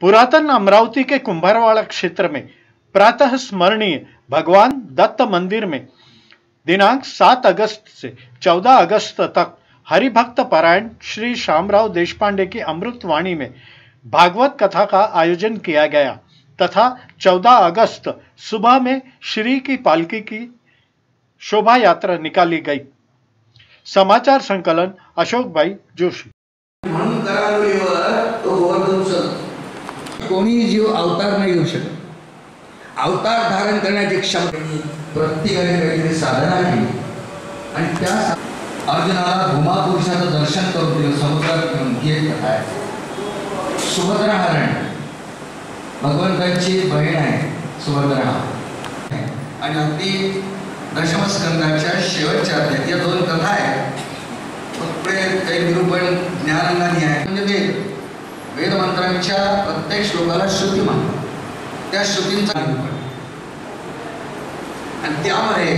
पुरातन अमरावती के कुंभारवाड़ा क्षेत्र में प्रातः स्मरणीय भगवान दत्त मंदिर में दिनांक 7 अगस्त से 14 अगस्त तक हरिभक्त पारायण श्री श्यामराव देशपांडे की अमृतवाणी में भागवत कथा का आयोजन किया गया तथा 14 अगस्त सुबह में श्री की पालकी की शोभा यात्रा निकाली गई। समाचार संकलन अशोक भाई जोशी। कोणी जीव अवतार नाही घेऊ शकत। अवतार धारण करण्याची क्षमता प्रत्येकाने काहीतरी साधना केली आणि त्या अर्जुनाला भूमापुरुषाचं दर्शन करून दिलं, समुद्रात घेऊन ही कथा आहे। सुभद्रा हरण भगवंताची बहीण आहे सुभद्रा आणि अगदी दशमस्कंदाच्या शेवटच्या अध्यायात या दोन कथा आहेत। पुढे काही निरूपण ज्ञानांनी आहे म्हणजे वेद मंत्रांच्या प्रत्येक श्लोकाला श्रुती म्हणतात, त्या श्रुतींचा निरूपण आणि त्यामध्ये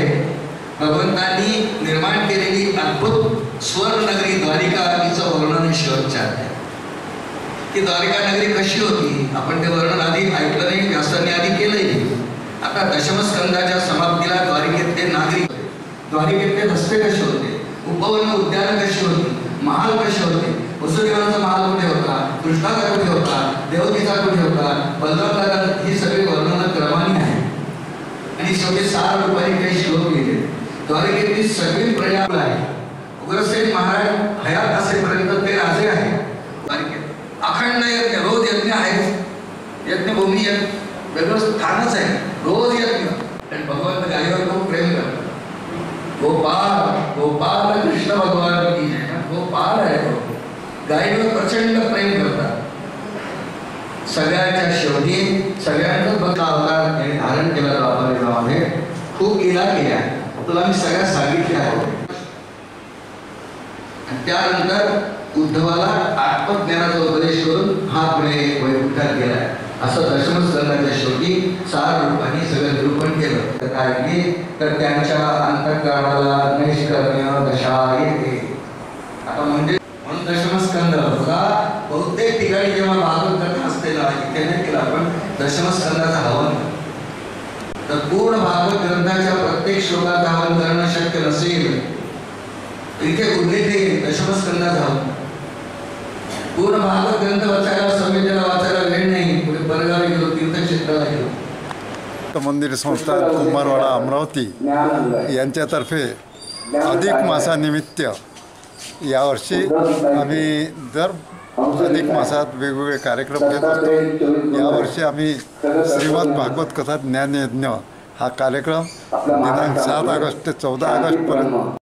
भगवंतांनी निर्माण केलेली अद्भुत स्वर्णनगरी द्वारिका हिचं वर्णन शेवटच्या अध्यायात। ती द्वारिका नगरी कशी होती आपण ते वर्णन आधी ऐकलं नाही, व्यासांनी आधी केलंय। आता दशमस्कंदाच्या समाप्तीला द्वारिकेतले नागरिक, द्वारिकेतले रस्ते कसे होते, उपवन उद्यान कशी होती, महाल कसे होते, वसुदेवाचा महाल कुठे होता, कृष्णाचा कुठे होता, देवकीचा कुठे होता, बलरामाचा, ही सगळी वर्णन क्रमाने आहे आणि शेवटी 6 रुपये काही श्लोक लिहिले। द्वारिकेतली सगळी प्रजा आहे। उग्रसेन महाराज हयात असेपर्यंत ते राजे आहेत। द्वारिकेत अखंड यज्ञ, रोज यज्ञ आहे, यज्ञभूमी वेगळं स्थानच आहे, रोज यज्ञ आणि भगवंत गायीवर खूप प्रेम करतात। गोपाल गोपाल कृष्ण भगवान की जय, गोपाल आहे तो, गायीवर प्रचंड प्रेम करतात। सगळ्यांच्या शेवटी सगळ्यांचाच बघा अवतार त्यांनी धारण केला द्वापारयुगामध्ये, खूप लीला केल्या, तुला मी सगळ्या सांगितल्या आहेत। त्यानंतर उद्धवाला आत्मज्ञानाचा उपदेश करून हा पुढे वैकुंठात गेलाय असं दशमस्कंदाच्या शेवटी 6 रूपांनी सगळं निरूपण केलं। काय की तर त्यांच्या अंतःकरणाला नैष्कर्म्य दशा येते। आता म्हणजे म्हणून दशमस्कंद बघा, बहुतेक ठिकाणी जेव्हा भागवत कथा असते ना इथे नाही केला आपण दशमस्कंदाचा हवन, तर पूर्ण भागवत ग्रंथाच्या प्रत्येक श्लोकात हवन करणं शक्य नसेल, इथे उल्लेख आहे दशमस्कंदाचा हवन। पूर्ण भागवत ग्रंथ वाचायला, संवेदना वाचायला वेळ नाही, पुढे परगावी गेलो, तीर्थक्षेत्राला गेलो। मंदिर संस्थान कुंभारवाडा अमरावती यांच्यातर्फे अधिक मासानिमित्त यावर्षी आम्ही दर अधिक मासात वेगवेगळे कार्यक्रम घेत असतो। यावर्षी आम्ही श्रीमद भागवत कथा ज्ञानयज्ञ हा कार्यक्रम दिनांक 7 ऑगस्ट ते 14 ऑगस्टपर्यंत